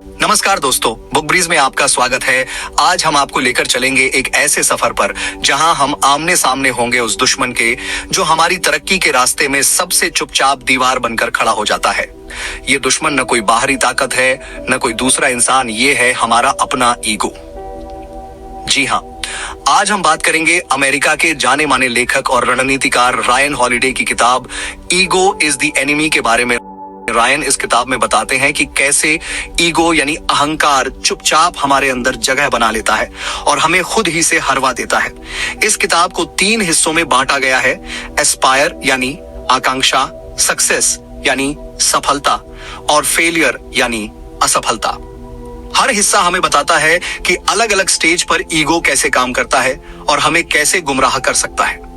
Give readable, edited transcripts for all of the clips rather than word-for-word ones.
नमस्कार दोस्तों, book bridge में आपका स्वागत है। आज हम आपको लेकर चलेंगे एक ऐसे सफर पर जहां हम आमने सामने होंगे उस दुश्मन के जो हमारी तरक्की के रास्ते में सबसे चुपचाप दीवार बनकर खड़ा हो जाता है। ये दुश्मन न कोई बाहरी ताकत है, न कोई दूसरा इंसान, ये है हमारा अपना ईगो। जी हाँ, आज हम बात करेंगे अमेरिका के जाने माने लेखक और रणनीतिकार रायन हॉलिडे की किताब ईगो इज द एनिमी के बारे में। रायन इस किताब में बताते हैं कि कैसे ईगो यानी अहंकार चुपचाप हमारे अंदर जगह बना लेता है और हमें खुद ही से हरवा देता है। इस किताब को 3 हिस्सों में बांटा गया है: एस्पायर यानी आकांक्षा, सक्सेस यानी सफलता और फेलियर यानी असफलता। हर हिस्सा हमें बताता है कि अलग अलग स्टेज पर ईगो कैसे काम करता है और हमें कैसे गुमराह कर सकता है।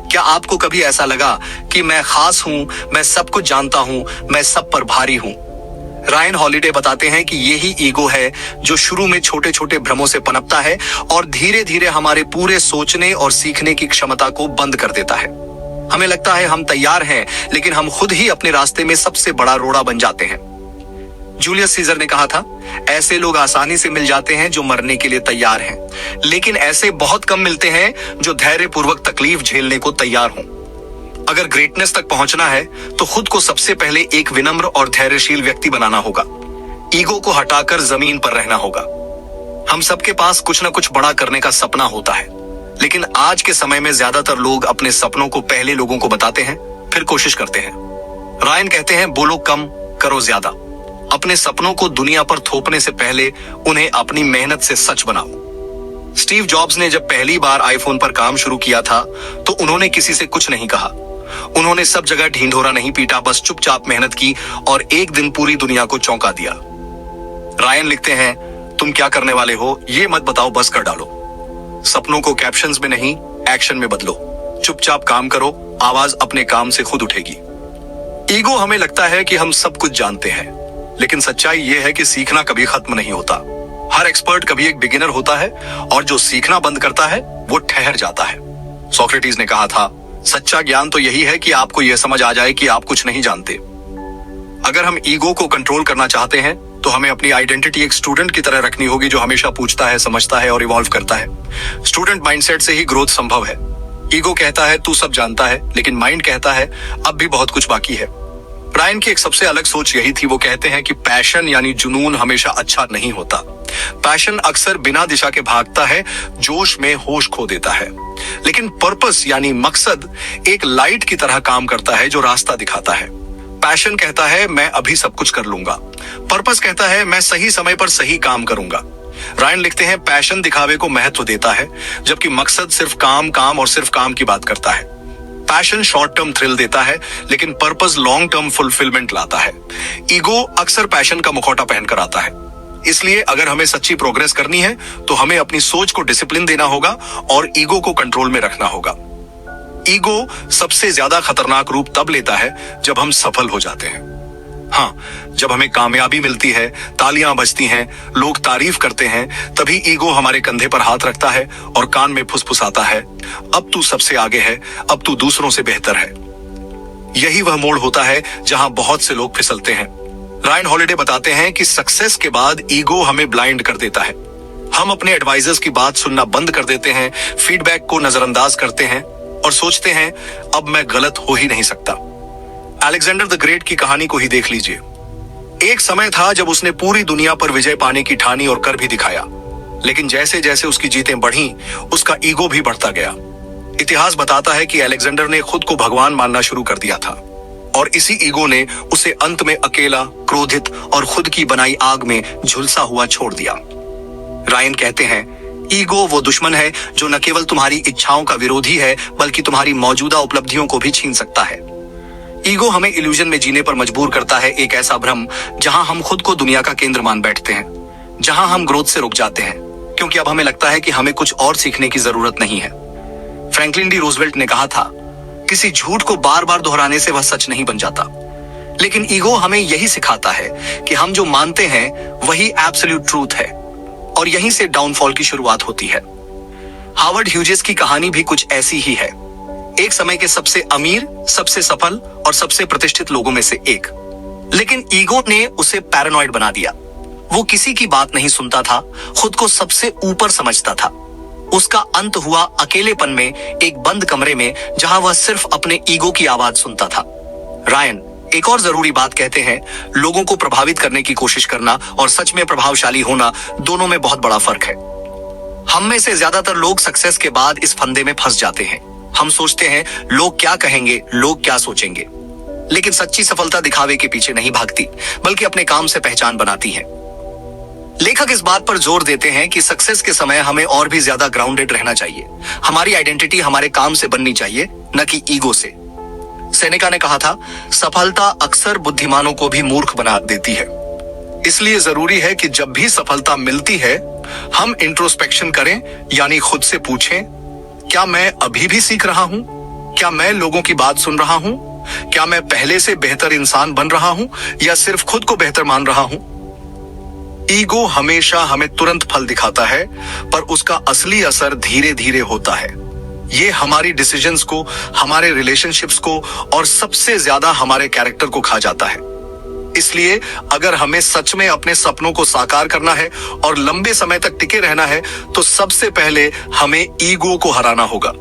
क्या आपको कभी ऐसा लगा कि मैं खास हूं, मैं सब कुछ जानता हूं, मैं सब पर भारी हूं? रायन हॉलिडे बताते हैं कि यही ईगो है जो शुरू में छोटे छोटे भ्रमों से पनपता है और धीरे धीरे हमारे पूरे सोचने और सीखने की क्षमता को बंद कर देता है। हमें लगता है हम तैयार हैं, लेकिन हम खुद ही अपने रास्ते में सबसे बड़ा रोड़ा बन जाते हैं। जूलियस सीजर ने कहा था, ऐसे लोग आसानी से मिल जाते हैं जो मरने के लिए तैयार हैं, लेकिन ऐसे बहुत कम मिलते हैं जो धैर्य पूर्वक तकलीफ झेलने को तैयार हों। अगर ग्रेटनेस तक पहुंचना है तो खुद को सबसे पहले एक विनम्र और धैर्यशील व्यक्ति बनाना होगा। ईगो को हटाकर जमीन पर रहना होगा। हम सबके पास कुछ ना कुछ बड़ा करने का सपना होता है, लेकिन आज के समय में ज्यादातर लोग अपने सपनों को पहले लोगों को बताते हैं, फिर कोशिश करते हैं। रायन कहते हैं, बोलो कम, करो ज्यादा। अपने सपनों को दुनिया पर थोपने से पहले उन्हें अपनी मेहनत से सच बनाओ। स्टीव जॉब्स ने जब पहली बार आईफोन पर काम शुरू किया था तो उन्होंने किसी से कुछ नहीं कहा। उन्होंने सब जगह ढिंढोरा नहीं पीटा, बस चुपचाप मेहनत की और एक दिन पूरी दुनिया को चौंका दिया। रायन लिखते हैं, तुम क्या करने वाले हो ये मत बताओ, बस कर डालो। सपनों को कैप्शंस में नहीं, एक्शन में बदलो। चुपचाप काम करो, आवाज अपने काम से खुद उठेगी। ईगो हमें लगता है कि हम सब कुछ जानते हैं, लेकिन सच्चाई यह है कि सीखना कभी खत्म नहीं होता। हर एक्सपर्ट कभी एक बिगिनर होता है और जो सीखना बंद करता है वो ठहर जाता है। सोक्रेटिस ने कहा था, सच्चा ज्ञान तो यही है कि आपको यह समझ आ जाए कि आप कुछ नहीं जानते। अगर हम ईगो को कंट्रोल करना चाहते हैं तो हमें अपनी आइडेंटिटी एक स्टूडेंट की तरह रखनी होगी जो हमेशा पूछता है, समझता है और इवॉल्व करता है। स्टूडेंट माइंडसेट से ही ग्रोथ संभव है। ईगो कहता है तू सब जानता है, लेकिन माइंड कहता है अब भी बहुत कुछ बाकी है। रायन की एक सबसे अलग सोच यही थी। वो कहते हैं कि पैशन यानी जुनून हमेशा अच्छा नहीं होता। पैशन अक्सर बिना दिशा के भागता है, जोश में होश खो देता है। लेकिन पर्पस यानी मकसद एक लाइट की तरह काम करता है जो रास्ता दिखाता है। पैशन कहता है मैं अभी सब कुछ कर लूंगा, पर्पस कहता है मैं सही समय पर सही काम करूंगा। रायन लिखते हैं, पैशन दिखावे को महत्व देता है, जबकि मकसद सिर्फ काम काम और सिर्फ काम की बात करता है। पैशन शॉर्ट टर्म थ्रिल देता है, लेकिन पर्पस लॉन्ग टर्म फुलफिलमेंट लाता है। ईगो अक्सर पैशन का मुखौटा पहनकर आता है। इसलिए अगर हमें सच्ची प्रोग्रेस करनी है तो हमें अपनी सोच को डिसिप्लिन देना होगा और ईगो को कंट्रोल में रखना होगा। ईगो सबसे ज्यादा खतरनाक रूप तब लेता है जब हम सफल हो जाते हैं। हाँ, जब हमें कामयाबी मिलती है, तालियां बजती हैं, लोग तारीफ करते हैं, तभी ईगो हमारे कंधे पर हाथ रखता है और कान में फुसफुसाता है, अब तू सबसे आगे है, अब तू दूसरों से बेहतर है। यही वह मोड़ होता है जहां बहुत से लोग फिसलते हैं। रायन हॉलिडे बताते हैं कि सक्सेस के बाद ईगो हमें ब्लाइंड कर देता है। हम अपने एडवाइजर्स की बात सुनना बंद कर देते हैं, फीडबैक को नजरअंदाज करते हैं और सोचते हैं अब मैं गलत हो ही नहीं सकता। अलेक्जेंडर द ग्रेट की कहानी को ही देख लीजिए। एक समय था जब उसने पूरी दुनिया पर विजय पाने की ठानी और कर भी दिखाया, लेकिन जैसे जैसे उसकी जीतें बढ़ी, उसका ईगो भी बढ़ता गया। इतिहास बताता है कि अलेक्जेंडर ने खुद को भगवान मानना शुरू कर दिया था और इसी ईगो ने उसे अंत में अकेला, क्रोधित और खुद की बनाई आग में झुलसा हुआ छोड़ दिया। रायन कहते हैं, ईगो वो दुश्मन है जो न केवल तुम्हारी इच्छाओं का विरोधी है, बल्कि तुम्हारी मौजूदा उपलब्धियों को भी छीन सकता है। ईगो हमें इल्यूजन में जीने पर मजबूर करता है, एक ऐसा भ्रम जहां हम खुद को दुनिया का केंद्र मान बैठते हैं, जहां हम ग्रोथ से रुक जाते हैं, क्योंकि अब हमें लगता है कि हमें कुछ और सीखने की जरूरत नहीं है। फ्रैंकलिन डी रूजवेल्ट ने कहा था, किसी झूठ को बार बार दोहराने से वह सच नहीं बन जाता। लेकिन ईगो हमें यही सिखाता है कि हम जो मानते हैं वही एब्सोल्यूट ट्रूथ है, और यहीं से डाउनफॉल की शुरुआत होती है। हावर्ड ह्यूजेस की कहानी भी कुछ ऐसी ही है। एक समय के सबसे अमीर, सबसे सफल और सबसे प्रतिष्ठित लोगों में से एक, लेकिन ईगो ने उसे पैरानॉइड बना दिया। वो किसी की बात नहीं सुनता था, खुद को सबसे ऊपर समझता था। उसका अंत हुआ अकेलेपन में, एक बंद कमरे में, जहां वह सिर्फ अपने ईगो की आवाज सुनता था। रायन एक और जरूरी बात कहते हैं, लोगों को प्रभावित करने की कोशिश करना और सच में प्रभावशाली होना, दोनों में बहुत बड़ा फर्क है। हम में से ज्यादातर लोग सक्सेस के बाद इस फंदे में फंस जाते हैं। हम सोचते हैं लोग क्या कहेंगे, लोग क्या सोचेंगे। लेकिन सच्ची सफलता दिखावे के पीछे नहीं भागती, बल्कि अपने काम से पहचान बनाती है। लेखक इस बात पर जोर देते हैं कि सक्सेस के समय हमें और भी ज्यादा ग्राउंडेड रहना चाहिए। हमारी आइडेंटिटी हमारे काम से बननी चाहिए, न कि ईगो से। सेनेका ने कहा था, सफलता अक्सर बुद्धिमानों को भी मूर्ख बना देती है। इसलिए जरूरी है कि जब भी सफलता मिलती है, हम इंट्रोस्पेक्शन करें, यानी खुद से पूछें, क्या मैं अभी भी सीख रहा हूं? क्या मैं लोगों की बात सुन रहा हूं? क्या मैं पहले से बेहतर इंसान बन रहा हूं या सिर्फ खुद को बेहतर मान रहा हूं? ईगो हमेशा हमें तुरंत फल दिखाता है, पर उसका असली असर धीरे धीरे होता है। ये हमारी डिसीजंस को, हमारे रिलेशनशिप्स को और सबसे ज्यादा हमारे कैरेक्टर को खा जाता है। इसलिए अगर हमें सच में अपने सपनों को साकार करना है और लंबे समय तक टिके रहना है, तो सबसे पहले हमें ईगो को हराना होगा।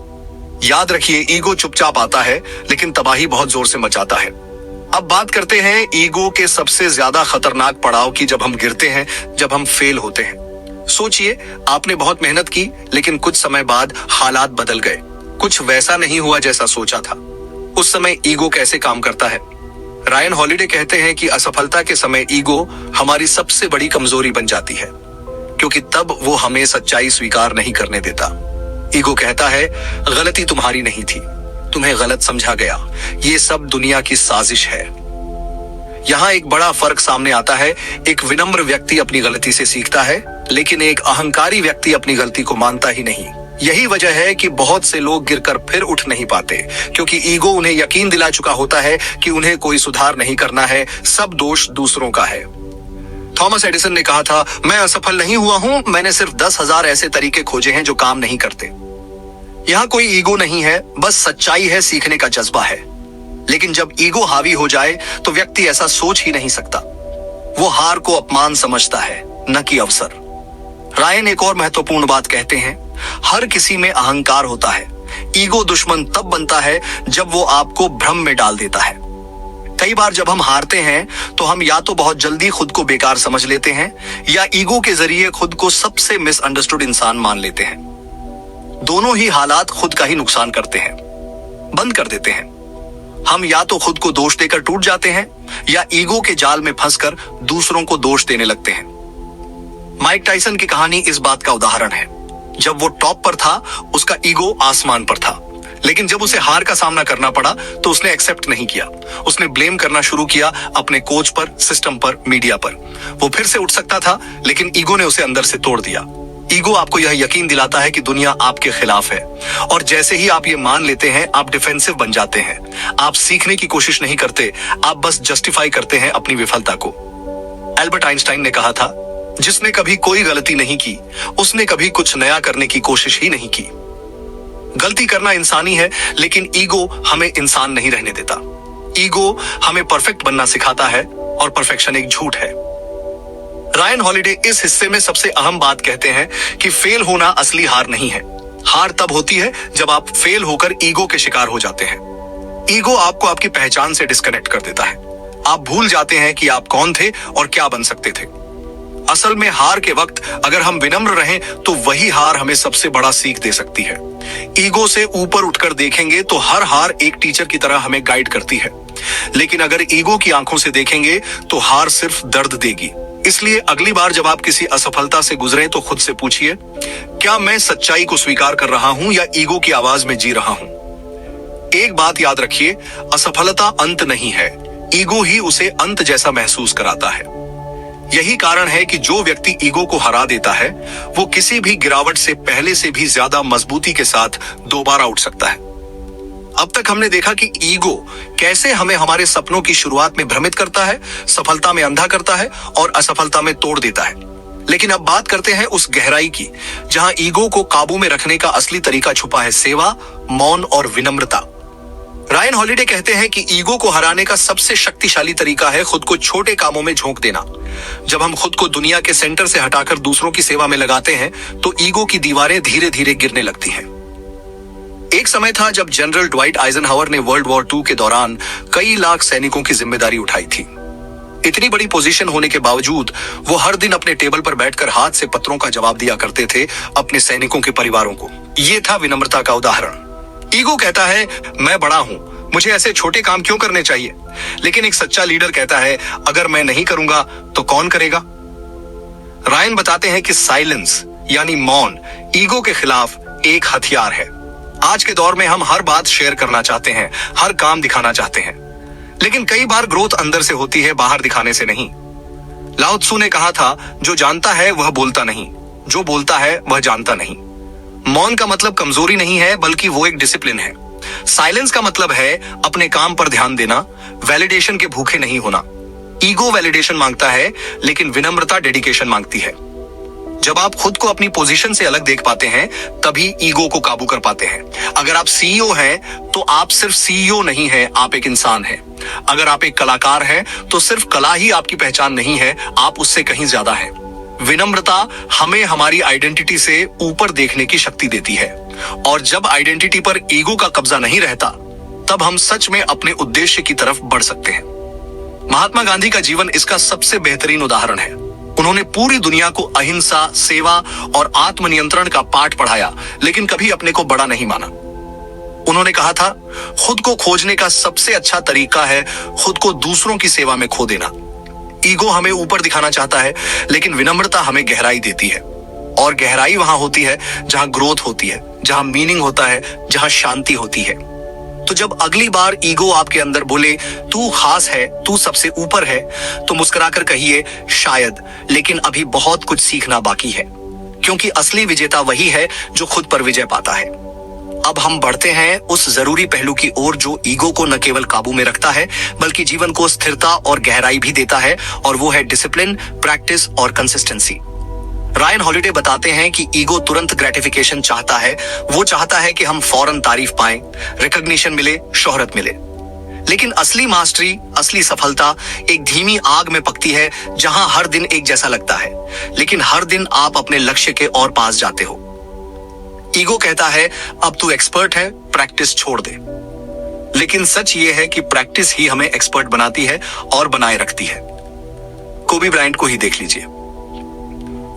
याद रखिए, ईगो चुपचाप आता है, लेकिन तबाही बहुत जोर से मचाता है। अब बात करते हैं ईगो के सबसे ज्यादा खतरनाक पड़ाव की, जब हम गिरते हैं, जब हम फेल होते हैं। सोचिए, आपने बहुत मेहनत की, लेकिन कुछ समय बाद हालात बदल गए, कुछ वैसा नहीं हुआ जैसा सोचा था। उस समय ईगो कैसे काम करता है? रायन हॉलिडे कहते हैं कि असफलता के समय ईगो हमारी सबसे बड़ी कमजोरी बन जाती है, क्योंकि तब वो हमें सच्चाई स्वीकार नहीं करने देता। ईगो कहता है, गलती तुम्हारी नहीं थी, तुम्हें गलत समझा गया, ये सब दुनिया की साजिश है। यहाँ एक बड़ा फर्क सामने आता है। एक विनम्र व्यक्ति अपनी गलती से सीखता है, लेकिन एक अहंकारी व्यक्ति अपनी गलती को मानता ही नहीं। यही वजह है कि बहुत से लोग गिरकर फिर उठ नहीं पाते, क्योंकि ईगो उन्हें यकीन दिला चुका होता है कि उन्हें कोई सुधार नहीं करना है, सब दोष दूसरों का है। थॉमस एडिसन ने कहा था, मैं असफल नहीं हुआ हूं, मैंने सिर्फ 10,000 ऐसे तरीके खोजे हैं जो काम नहीं करते। यहाँ कोई ईगो नहीं है, बस सच्चाई है, सीखने का जज्बा है। लेकिन जब ईगो हावी हो जाए तो व्यक्ति ऐसा सोच ही नहीं सकता। वो हार को अपमान समझता है, न कि अवसर। रायन एक और महत्वपूर्ण बात कहते हैं, हर किसी में अहंकार होता है। ईगो दुश्मन तब बनता है जब वो आपको भ्रम में डाल देता है। कई बार जब हम हारते हैं तो हम या तो बहुत जल्दी खुद को बेकार समझ लेते हैं, या ईगो के जरिए खुद को सबसे मिसअंडरस्टूड इंसान मान लेते हैं। दोनों ही हालात खुद का ही नुकसान करते हैं, बंद कर देते हैं। हम या तो खुद को दोष देकर टूट जाते हैं, या ईगो के जाल में फंसकर दूसरों को दोष देने लगते हैं। माइक टायसन की कहानी इस बात का उदाहरण है। जब वो टॉप पर था, उसका ईगो आसमान पर था, लेकिन जब उसे हार का सामना करना पड़ा तो उसने एक्सेप्ट नहीं किया। उसने ब्लेम करना शुरू किया अपने कोच पर, सिस्टम पर, मीडिया पर। वो फिर से उठ सकता था, लेकिन ईगो ने उसे अंदर से तोड़ दिया। ईगो आपको यह यकीन दिलाता है कि दुनिया आपके खिलाफ है, और जैसे ही आप ये मान लेते हैं, आप डिफेंसिव बन जाते हैं। आप सीखने की कोशिश नहीं करते, आप बस जस्टिफाई करते हैं अपनी विफलता को। एल्बर्ट आइंस्टाइन ने कहा था, जिसने कभी कोई गलती नहीं की, उसने कभी कुछ नया करने की कोशिश ही नहीं की। गलती करना इंसानी है, लेकिन ईगो हमें इंसान नहीं रहने देता। ईगो हमें परफेक्ट बनना सिखाता है, और परफेक्शन एक झूठ है। रायन हॉलिडे इस हिस्से में सबसे अहम बात कहते हैं कि फेल होना असली हार नहीं है। हार तब होती है जब आप फेल होकर ईगो के शिकार हो जाते हैं। ईगो आपको आपकी पहचान से डिस्कनेक्ट कर देता है। आप भूल जाते हैं कि आप कौन थे और क्या बन सकते थे। असल में हार के वक्त अगर हम विनम्र रहें तो वही हार हमें सबसे बड़ा सीख दे सकती है। ईगो से ऊपर उठकर देखेंगे तो हर हार एक टीचर की तरह हमें गाइड करती है, लेकिन अगर ईगो की आंखों से देखेंगे तो हार सिर्फ दर्द देगी। इसलिए अगली बार जब आप किसी असफलता से गुजरें तो खुद से पूछिए, क्या मैं सच्चाई को स्वीकार कर रहा हूं या ईगो की आवाज में जी रहा हूं? एक बात याद रखिए, असफलता अंत नहीं है, ईगो ही उसे अंत जैसा महसूस कराता है। यही कारण है कि जो व्यक्ति ईगो को हरा देता है, वो किसी भी गिरावट से पहले से भी ज्यादा मजबूती के साथ दोबारा उठ सकता है। अब तक हमने देखा कि ईगो कैसे हमें हमारे सपनों की शुरुआत में भ्रमित करता है, सफलता में अंधा करता है और असफलता में तोड़ देता है। लेकिन अब बात करते हैं उस गहराई की, जहां ईगो को काबू में रखने का असली तरीका छुपा है, सेवा, मौन और विनम्रता। रायन हॉलिडे कहते हैं कि ईगो को हराने का सबसे शक्तिशाली तरीका है खुद को छोटे कामों में झोंक देना। जब हम खुद को दुनिया के सेंटर से हटाकर दूसरों की सेवा में लगाते हैं तो ईगो की दीवारें धीरे धीरे गिरने लगती हैं। एक समय था जब जनरल ड्वाइट आइजनहावर ने वर्ल्ड वॉर II के दौरान कई लाख सैनिकों की जिम्मेदारी उठाई थी। इतनी बड़ी पोजीशन होने के बावजूद वो हर दिन अपने टेबल पर बैठकर हाथ से पत्रों का जवाब दिया करते थे अपने सैनिकों के परिवारों को। ये था विनम्रता का उदाहरण। ईगो कहता है मैं बड़ा हूं, मुझे ऐसे छोटे काम क्यों करने चाहिए। लेकिन एक सच्चा लीडर कहता है अगर मैं नहीं करूंगा तो कौन करेगा। रायन बताते हैं कि साइलेंस यानी मौन ईगो के खिलाफ एक हथियार है। आज के दौर में हम हर बात शेयर करना चाहते हैं, हर काम दिखाना चाहते हैं, लेकिन कई बार ग्रोथ अंदर से होती है, बाहर दिखाने से नहीं। लाओ त्सु ने कहा था जो जानता है वह बोलता नहीं, जो बोलता है वह जानता नहीं। मौन का मतलब कमजोरी नहीं है बल्कि वो एक डिसिप्लिन है। साइलेंस का मतलब है अपने काम पर ध्यान देना, वैलिडेशन के भूखे नहीं होना। ईगो वैलिडेशन मांगता है लेकिन विनम्रता डेडिकेशन मांगती है। जब आप खुद को अपनी पोजीशन से अलग देख पाते हैं तभी ईगो को काबू कर पाते हैं। अगर आप सीईओ हैं तो आप सिर्फ सीईओ नहीं हैं, आप एक इंसान हैं। अगर आप एक कलाकार हैं तो सिर्फ कला ही आपकी पहचान नहीं है, आप उससे कहीं ज्यादा हैं। विनम्रता हमें हमारी आइडेंटिटी से ऊपर देखने की शक्ति देती है, और जब आइडेंटिटी पर ईगो का कब्जा नहीं रहता तब हम सच में अपने उद्देश्य की तरफ बढ़ सकते हैं। महात्मा गांधी का जीवन इसका सबसे बेहतरीन उदाहरण है। उन्होंने पूरी दुनिया को अहिंसा, सेवा और आत्मनियंत्रण का पाठ पढ़ाया, लेकिन कभी अपने को बड़ा नहीं माना। उन्होंने कहा था खुद को खोजने का सबसे अच्छा तरीका है खुद को दूसरों की सेवा में खो देना। ईगो हमें ऊपर दिखाना चाहता है लेकिन विनम्रता हमें गहराई देती है, और गहराई वहां होती है जहां ग्रोथ होती है, जहां मीनिंग होता है, जहां शांति होती है। तो जब अगली बार ईगो आपके अंदर बोले तू खास है, तू सबसे ऊपर है, तो मुस्कुराकर कहिए शायद, लेकिन अभी बहुत कुछ सीखना बाकी है, क्योंकि असली विजेता वही है जो खुद पर विजय पाता है। अब हम बढ़ते हैं उस जरूरी पहलू की ओर जो ईगो को न केवल काबू में रखता है बल्कि जीवन को स्थिरता और गहराई भी देता है, और वो है डिसिप्लिन, प्रैक्टिस और कंसिस्टेंसी। रायन हॉलिडे बताते हैं कि ईगो तुरंत ग्रेटिफिकेशन चाहता है। वो चाहता है कि हम फौरन तारीफ पाएं, रिकॉग्निशन मिले, शोहरत मिले। लेकिन असली मास्टरी, असली सफलता एक धीमी आग में पकती है जहां हर दिन एक जैसा लगता है, लेकिन हर दिन आप अपने लक्ष्य के और पास जाते हो। ईगो कहता है अब तू एक्सपर्ट है, प्रैक्टिस छोड़ दे। लेकिन सच ये है कि प्रैक्टिस ही हमें एक्सपर्ट बनाती है और बनाए रखती है। कोबी ब्रायंट को ही देख लीजिए।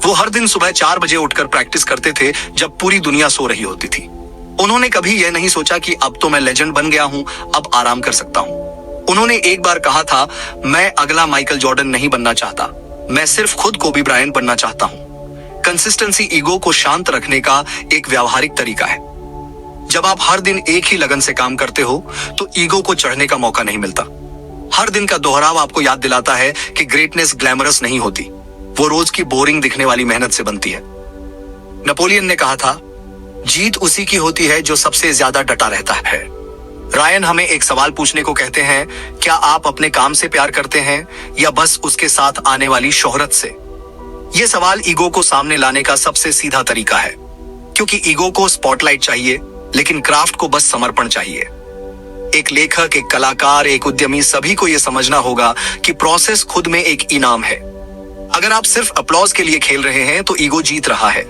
वो हर दिन सुबह 4 बजे उठकर प्रैक्टिस करते थे जब पूरी दुनिया सो रही होती थी। उन्होंने कभी यह नहीं सोचा कि अब तो मैं लेजेंड बन गया हूं, अब आराम कर सकता हूं। उन्होंने एक बार कहा था मैं अगला माइकल जॉर्डन नहीं बनना चाहता, मैं सिर्फ खुद कोबी ब्रायंट बनना चाहता हूं। कंसिस्टेंसी ईगो को शांत रखने का एक व्यावहारिक तरीका है। जब आप हर दिन एक ही लगन से काम करते हो तो ईगो को चढ़ने का मौका नहीं मिलता। हर दिन का दोहराव आपको याद दिलाता है कि ग्रेटनेस ग्लैमरस नहीं होती, वो रोज की बोरिंग दिखने वाली मेहनत से बनती है। नेपोलियन ने कहा था जीत उसी की होती है जो सबसे ज्यादा डटा रहता है। रायन हमें एक सवाल पूछने को कहते हैं, क्या आप अपने काम से प्यार करते हैं या बस उसके साथ आने वाली शोहरत से? यह सवाल ईगो को सामने लाने का सबसे सीधा तरीका है, क्योंकि ईगो को स्पॉटलाइट चाहिए लेकिन क्राफ्ट को बस समर्पण चाहिए। एक लेखक, एक कलाकार, एक उद्यमी, सभी को यह समझना होगा कि प्रोसेस खुद में एक इनाम है। अगर आप सिर्फ अपलॉज के लिए खेल रहे हैं तो ईगो जीत रहा है,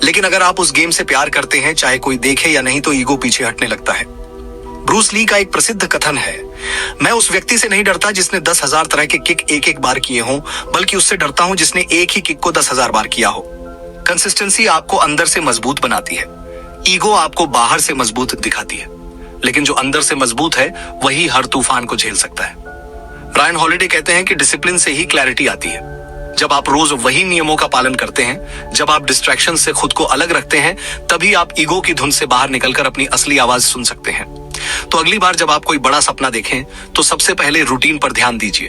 लेकिन अगर आप उस गेम से प्यार करते हैं, चाहे कोई देखे या नहीं, तो ईगो पीछे हटने लगता है। ब्रूस ली का एक प्रसिद्ध कथन है, मैं उस व्यक्ति से नहीं डरता जिसने 10,000 तरह के किक एक बार किए हों, बल्कि उससे डरता हूं जिसने एक ही किक को 10,000 बार किया हो। कंसिस्टेंसी आपको अंदर से मजबूत बनाती है, ईगो आपको बाहर से मजबूत दिखाती है, लेकिन जो अंदर से मजबूत है वही हर तूफान को झेल सकता है। रायन हॉलिडे कहते हैं कि डिसिप्लिन से ही क्लैरिटी आती है। जब आप रोज वही नियमों का पालन करते हैं, जब आप डिस्ट्रैक्शन से खुद को अलग रखते हैं, तभी आप ईगो की धुन से बाहर निकलकर अपनी असली आवाज सुन सकते हैं। तो अगली बार जब आप कोई बड़ा सपना देखें तो सबसे पहले रूटीन पर ध्यान दीजिए।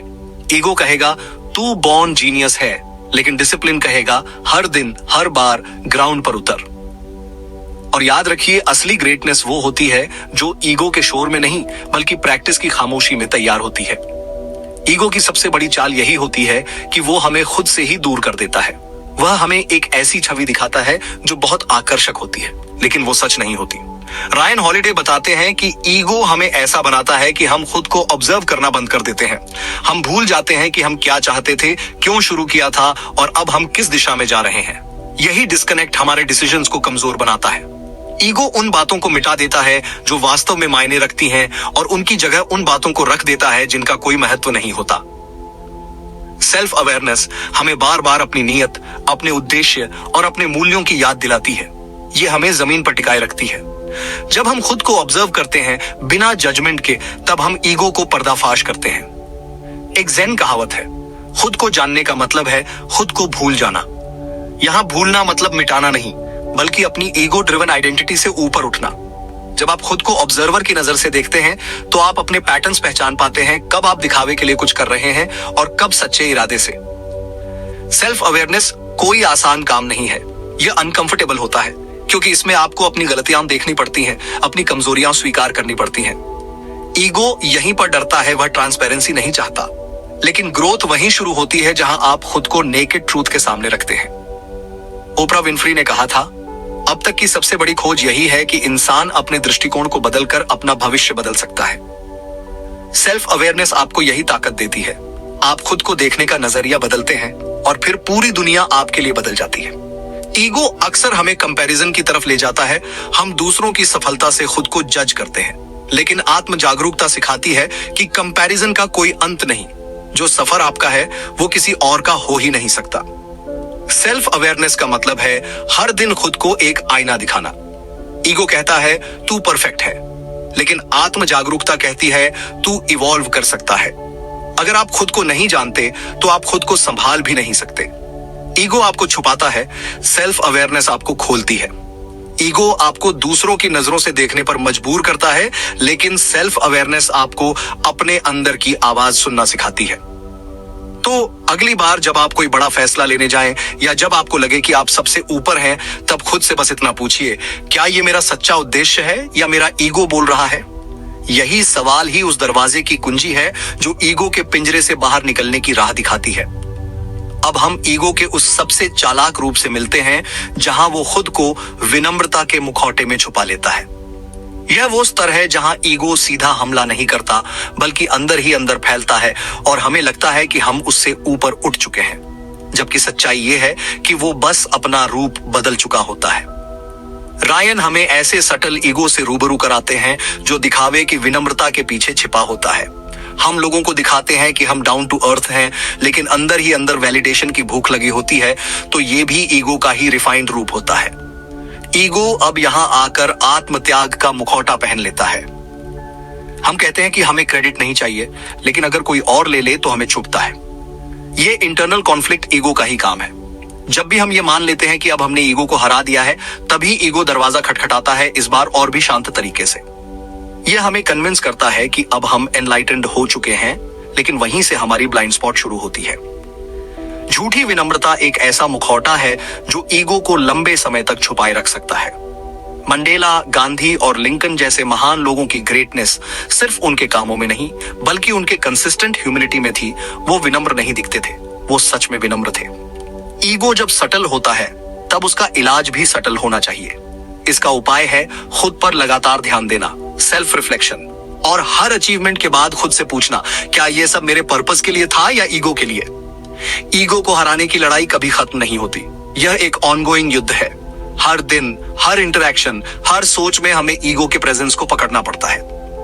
ईगो कहेगा तू बॉर्न जीनियस है, लेकिन डिसिप्लिन कहेगा हर दिन, हर बार ग्राउंड पर उतर। और याद रखिए, असली ग्रेटनेस वो होती है जो ईगो के शोर में नहीं बल्कि प्रैक्टिस की खामोशी में तैयार होती है। ईगो की सबसे बड़ी चाल यही होती है कि वो हमें खुद से ही दूर कर देता है। वह हमें एक ऐसी छवि दिखाता है जो बहुत आकर्षक होती है, लेकिन वो सच नहीं होती। रायन हॉलिडे बताते हैं कि ईगो हमें ऐसा बनाता है कि हम खुद को ऑब्जर्व करना बंद कर देते हैं। हम भूल जाते हैं कि हम क्या चाहते थे, क्यों शुरू किया था और अब हम किस दिशा में जा रहे हैं। यही डिस्कनेक्ट हमारे डिसीजंस को कमजोर बनाता है। ईगो उन बातों को मिटा देता है जो वास्तव में मायने रखती हैं और उनकी जगह उन बातों को रख देता है जिनका कोई महत्व नहीं होता। सेल्फ अवेयरनेस हमें बार बार अपनी नीयत, अपने उद्देश्य और अपने मूल्यों की याद दिलाती है। ये हमें जमीन पर टिकाए रखती है। जब हम खुद को ऑब्जर्व करते हैं बिना जजमेंट के, तब हम ईगो को पर्दाफाश करते हैं। एक ज़ेन कहावत है, खुद को जानने का मतलब है खुद को भूल जाना। यहां भूलना मतलब मिटाना नहीं, बल्कि अपनी ईगो ड्रिवन आइडेंटिटी से ऊपर उठना। जब आप खुद को ऑब्जर्वर की नजर से देखते हैं तो आप अपने पैटर्न्स पहचान पाते हैं, कब आप दिखावे के लिए कुछ कर रहे हैं और कब सच्चे इरादे से। सेल्फ अवेयरनेस कोई आसान काम नहीं है। यह अनकंफर्टेबल होता है क्योंकि इसमें आपको अपनी गलतियां देखनी पड़ती हैं, अपनी कमजोरियां स्वीकार करनी पड़ती हैं। ईगो यहीं पर डरता है, वह ट्रांसपेरेंसी नहीं चाहता। लेकिन ग्रोथ वहीं शुरू होती है जहां आप खुद को नेकेड ट्रूथ के सामने रखते हैं। ओपरा विनफ्री ने कहा था, अब तक की सबसे बड़ी खोज यही है कि इंसान अपने दृष्टिकोण को बदलकर अपना भविष्य बदल सकता है। सेल्फ अवेयरनेस आपको यही ताकत देती है। आप खुद को देखने का नजरिया बदलते हैं और फिर पूरी दुनिया आपके लिए बदल जाती है। ईगो अक्सर हमें कंपैरिजन की तरफ ले जाता है। हम दूसरों की सफलता से खुद को जज करते हैं, लेकिन आत्म जागरूकता सिखाती है कि कंपैरिजन का कोई अंत नहीं। जो सफर आपका है वो किसी और का हो ही नहीं सकता। सेल्फ अवेयरनेस का मतलब है हर दिन खुद को एक आईना दिखाना। ईगो कहता है तू परफेक्ट है, लेकिन आत्म जागरूकता कहती है तू इवॉल्व कर सकता है। अगर आप खुद को नहीं जानते तो आप खुद को संभाल भी नहीं सकते। ईगो आपको छुपाता है, सेल्फ अवेयरनेस आपको खोलती है। ईगो आपको दूसरों की नजरों से देखने पर मजबूर करता है, लेकिन सेल्फ अवेयरनेस आपको अपने अंदर की आवाज सुनना सिखाती है। तो अगली बार जब आप कोई बड़ा फैसला लेने जाएं या जब आपको लगे कि आप सबसे ऊपर हैं, तब खुद से बस इतना पूछिए, क्या ये मेरा सच्चा उद्देश्य है या मेरा ईगो बोल रहा है? यही सवाल ही उस दरवाजे की कुंजी है जो ईगो के पिंजरे से बाहर निकलने की राह दिखाती है। अब हम ईगो के उस सबसे चालाक रूप से मिलते हैं जहां वो खुद को विनम्रता के मुखौटे में छुपा लेता है। यह वो स्तर है जहां ईगो सीधा हमला नहीं करता, बल्कि अंदर ही अंदर फैलता है और हमें लगता है कि हम उससे ऊपर उठ चुके हैं, जबकि सच्चाई ये है कि वो बस अपना रूप बदल चुका होता है। रायन हमें ऐसे सटल ईगो से रूबरू कराते हैं जो दिखावे की विनम्रता के पीछे छिपा होता है। हम लोगों को दिखाते हैं कि हम डाउन टू अर्थ हैं, लेकिन अंदर ही अंदर वैलिडेशन की भूख लगी होती है। तो ये भी ईगो का ही रिफाइंड रूप होता है। ईगो अब यहां आकर आत्मत्याग का मुखौटा पहन लेता है। हम कहते हैं कि हमें क्रेडिट नहीं चाहिए, लेकिन अगर कोई और ले ले तो हमें चुभता है। ये इंटरनल कॉन्फ्लिक्ट ईगो का ही काम है। जब भी हम ये मान लेते हैं कि अब हमने ईगो को हरा दिया है, तभी ईगो दरवाजा खटखटाता है, इस बार और भी शांत तरीके से। यह हमें कन्विंस करता है कि अब हम एनलाइटेंड हो चुके हैं, लेकिन वहीं से हमारी ब्लाइंड स्पॉट शुरू होती है। झूठी विनम्रता एक ऐसा मुखौटा है जो ईगो को लंबे समय तक छुपाए रख सकता है। मंडेला, गांधी और लिंकन जैसे महान लोगों की ग्रेटनेस सिर्फ उनके कामों में नहीं, बल्कि उनके कंसिस्टेंट ह्यूमिलिटी में थी। वो विनम्र नहीं दिखते थे, वो सच में विनम्र थे। ईगो जब सटल होता है, तब उसका इलाज भी सटल होना चाहिए। इसका उपाय है खुद पर लगातार ध्यान देना, सेल्फ रिफ्लेक्शन, और हर अचीवमेंट के बाद खुद से पूछना, क्या यह सब मेरे पर्पस के लिए था या ईगो के लिए? ईगो को हराने की लड़ाई कभी खत्म नहीं होती। यह एक ऑनगोइंग युद्ध है। हर दिन, हर इंटरैक्शन, हर सोच में हमें ईगो के प्रेजेंस को पकड़ना पड़ता है।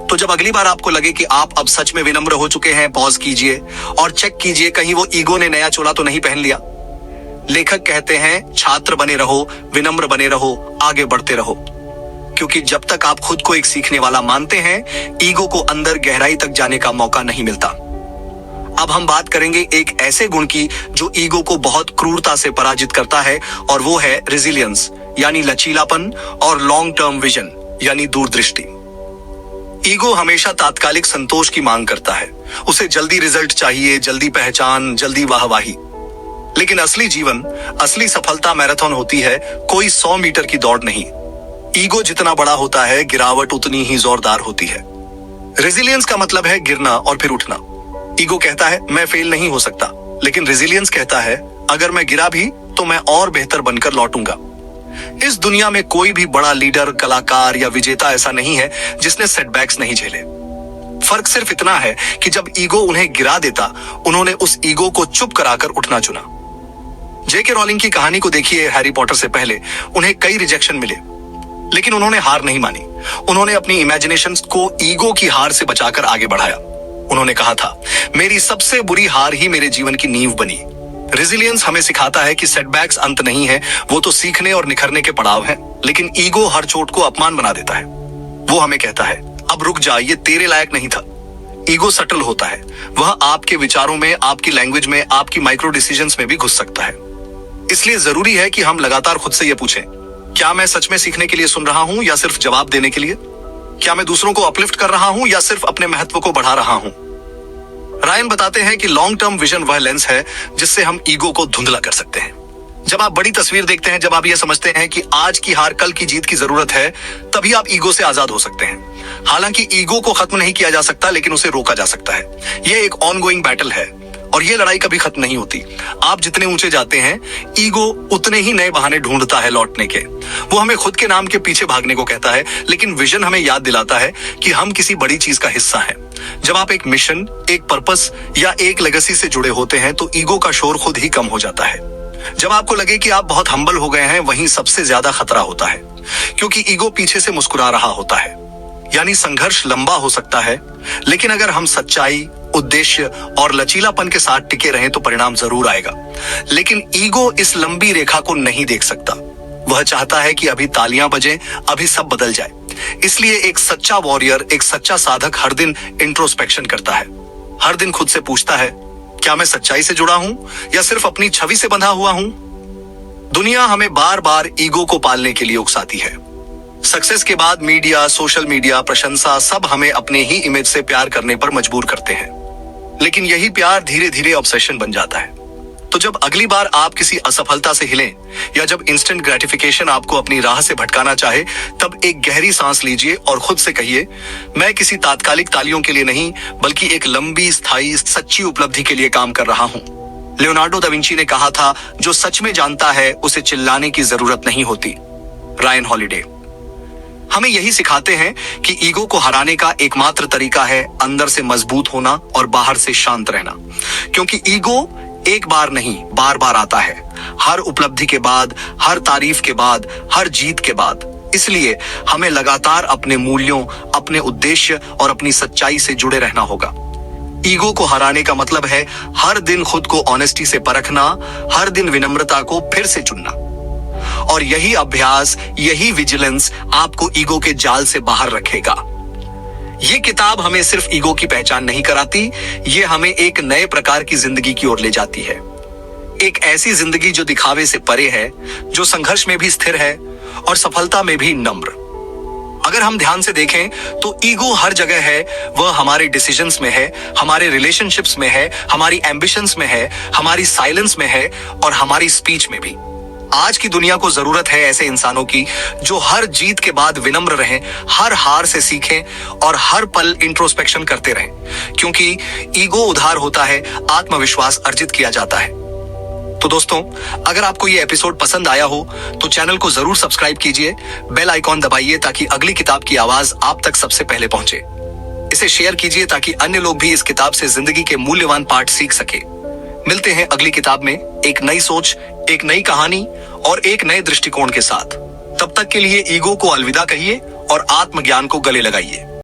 तो जब अगली बार आपको लगे कि आप अब सच में विनम्र हो चुके हैं, पॉज कीजिए और चेक कीजिए कहीं वो ईगो ने नया चोला तो नहीं पहन लिया। लेखक कहते हैं, छात्र बने रहो, विनम्र बने रहो, आगे बढ़ते रहो, क्योंकि जब तक आप खुद को एक सीखने वाला मानते हैं, ईगो को अंदर गहराई तक जाने का मौका नहीं मिलता। अब हम बात करेंगे एक ऐसे गुण की जो ईगो को बहुत क्रूरता से पराजित करता है, और वो है रेजिलियंस, यानी लचीलापन, और लॉन्ग टर्म विजन, यानी दूरदृष्टि। ईगो हमेशा तात्कालिक संतोष की मांग करता है। उसे जल्दी रिजल्ट चाहिए, जल्दी पहचान, जल्दी वाहवाही। लेकिन असली जीवन, असली सफलता मैराथन होती है, कोई 100 मीटर की दौड़ नहीं। ईगो जितना बड़ा होता है, गिरावट उतनी ही जोरदार होती है। रेजिलियंस का मतलब है गिरना और फिर उठना। ईगो कहता है मैं फेल नहीं हो सकता, लेकिन रेजिलियंस कहता है अगर मैं गिरा भी तो मैं और बेहतर बनकर लौटूंगा। इस दुनिया में कोई भी बड़ा लीडर, कलाकार या विजेता ऐसा नहीं है जिसने सेटबैक्स नहीं झेले। फर्क सिर्फ इतना है कि जब ईगो उन्हें गिरा देता, उन्होंने उस ईगो को चुप कराकर उठना चुना। जेके रॉलिंग की कहानी को देखिए। हैरी पॉटर से पहले उन्हें कई रिजेक्शन मिले, लेकिन उन्होंने हार नहीं मानी। उन्होंने अपनी इमेजिनेशन को ईगो की हार से बचाकर आगे बढ़ाया। उन्होंने कहा था, मेरी सबसे बुरी हार ही मेरे जीवन की नींव बनी। रेजिलियंस हमें सिखाता है कि सेटबैक्स अंत नहीं है, वो तो सीखने और निखरने के पड़ाव है। लेकिन ईगो हर चोट को अपमान बना देता है। वो हमें कहता है, अब रुक जा, ये तेरे लायक नहीं था। ईगो सटल होता है। वह आपके विचारों में, आपकी लैंग्वेज में, आपकी माइक्रो डिसीजंस में भी घुस सकता है। इसलिए जरूरी है कि हम लगातार खुद से यह पूछें, क्या मैं सच में सीखने के लिए सुन रहा हूं या सिर्फ जवाब देने के लिए? क्या मैं दूसरों को अपलिफ्ट कर रहा हूं या सिर्फ अपने महत्व को बढ़ा रहा हूं? रायन बताते हैं कि लॉन्ग टर्म विजन वह लेंस है जिससे हम ईगो को धुंधला कर सकते हैं। जब आप बड़ी तस्वीर देखते हैं, जब आप यह समझते हैं कि आज की हार कल की जीत की जरूरत है, तभी आप ईगो से आजाद हो सकते हैं। हालांकि ईगो को खत्म नहीं किया जा सकता, लेकिन उसे रोका जा सकता है। यह एक ऑनगोइंग बैटल है और यह लड़ाई कभी खत्म नहीं होती। आप जितने ऊंचे जाते हैं, ईगो उतने ही नए बहाने ढूंढता है लौटने के। वो हमें खुद के नाम के पीछे भागने को कहता है, लेकिन विजन हमें याद दिलाता है कि हम किसी बड़ी चीज का हिस्सा हैं। जब आप एक मिशन, एक पर्पस या एक लेगेसी से जुड़े होते हैं, तो ईगो का शोर खुद ही कम हो जाता है। जब आपको लगे कि आप बहुत हम्बल हो गए हैं, वहीं सबसे ज्यादा खतरा होता है, क्योंकि ईगो पीछे से मुस्कुरा रहा होता है। यानी संघर्ष लंबा हो सकता है, लेकिन अगर हम सच्चाई, उद्देश्य और लचीलापन के साथ टिके रहें तो परिणाम जरूर आएगा। लेकिन ईगो इस लंबी रेखा को नहीं देख सकता। वह चाहता है कि अभी तालियां बजें, अभी सब बदल जाए। इसलिए एक सच्चा वॉरियर, एक सच्चा साधक हर दिन इंट्रोस्पेक्शन करता है। हर दिन खुद से पूछता है, क्या मैं सच्चाई से जुड़ा हूं या सिर्फ अपनी छवि से बंधा हुआ हूं? दुनिया हमें बार बार ईगो को पालने के लिए उकसाती है। सक्सेस के बाद मीडिया, सोशल मीडिया, प्रशंसा, सब हमें अपने ही इमेज से प्यार करने पर मजबूर करते हैं। लेकिन यही प्यार धीरे धीरे ऑब्सेशन बन जाता है। तो जब अगली बार आप किसी असफलता से हिलें या जब इंस्टेंट ग्रेटिफिकेशन आपको अपनी राह से भटकाना चाहे, तब एक गहरी सांस लीजिए और खुद से कहिए, मैं किसी तात्कालिक तालियों के लिए नहीं, बल्कि एक लंबी, स्थायी, सच्ची उपलब्धि के लिए काम कर रहा हूं। लियोनार्डो दा विंची ने कहा था, जो सच में जानता है उसे चिल्लाने की जरूरत नहीं होती। रायन हॉलिडे हमें यही सिखाते हैं कि ईगो को हराने का एकमात्र तरीका है अंदर से मजबूत होना और बाहर से शांत रहना। क्योंकि ईगो एक बार नहीं, बार बार आता है, हर उपलब्धि के बाद, हर तारीफ के बाद, हर जीत के बाद। इसलिए हमें लगातार अपने मूल्यों, अपने उद्देश्य और अपनी सच्चाई से जुड़े रहना होगा। ईगो को हराने का मतलब है हर दिन खुद को ऑनेस्टी से परखना, हर दिन विनम्रता को फिर से चुनना। और यही अभ्यास, यही विजिलेंस आपको ईगो के जाल से बाहर रखेगा। ये किताब हमें सिर्फ ईगो की पहचान नहीं कराती, ये हमें एक नए प्रकार की जिंदगी की ओर ले जाती है। एक ऐसी जिंदगी जो दिखावे से परे है, जो संघर्ष में भी स्थिर है और सफलता में भी नम्र। अगर हम ध्यान से देखें तो ईगो हर जगह है। वह हमारे डिसीजंस में है, हमारे रिलेशनशिप्स में है, हमारी एम्बिशंस में है, हमारी साइलेंस में है और हमारी स्पीच में भी। आज की दुनिया को जरूरत है ऐसे इंसानों की जो हर जीत के बाद विनम्र रहें, हर हार से सीखें और हर पल इंट्रोस्पेक्शन करते रहें। क्योंकि ईगो उधार होता है, आत्मविश्वास अर्जित किया जाता है। तो दोस्तों, अगर आपको ये एपिसोड पसंद आया हो तो चैनल को जरूर सब्सक्राइब कीजिए, बेल आइकॉन दबाइए ताकि अगली किताब की आवाज आप तक सबसे पहले पहुंचे। इसे शेयर कीजिए ताकि अन्य लोग भी इस किताब से जिंदगी के मूल्यवान पाठ सीख सके। मिलते हैं अगली किताब में एक नई सोच, एक नई कहानी और एक नए दृष्टिकोण के साथ। तब तक के लिए ईगो को अलविदा कहिए और आत्मज्ञान को गले लगाइए।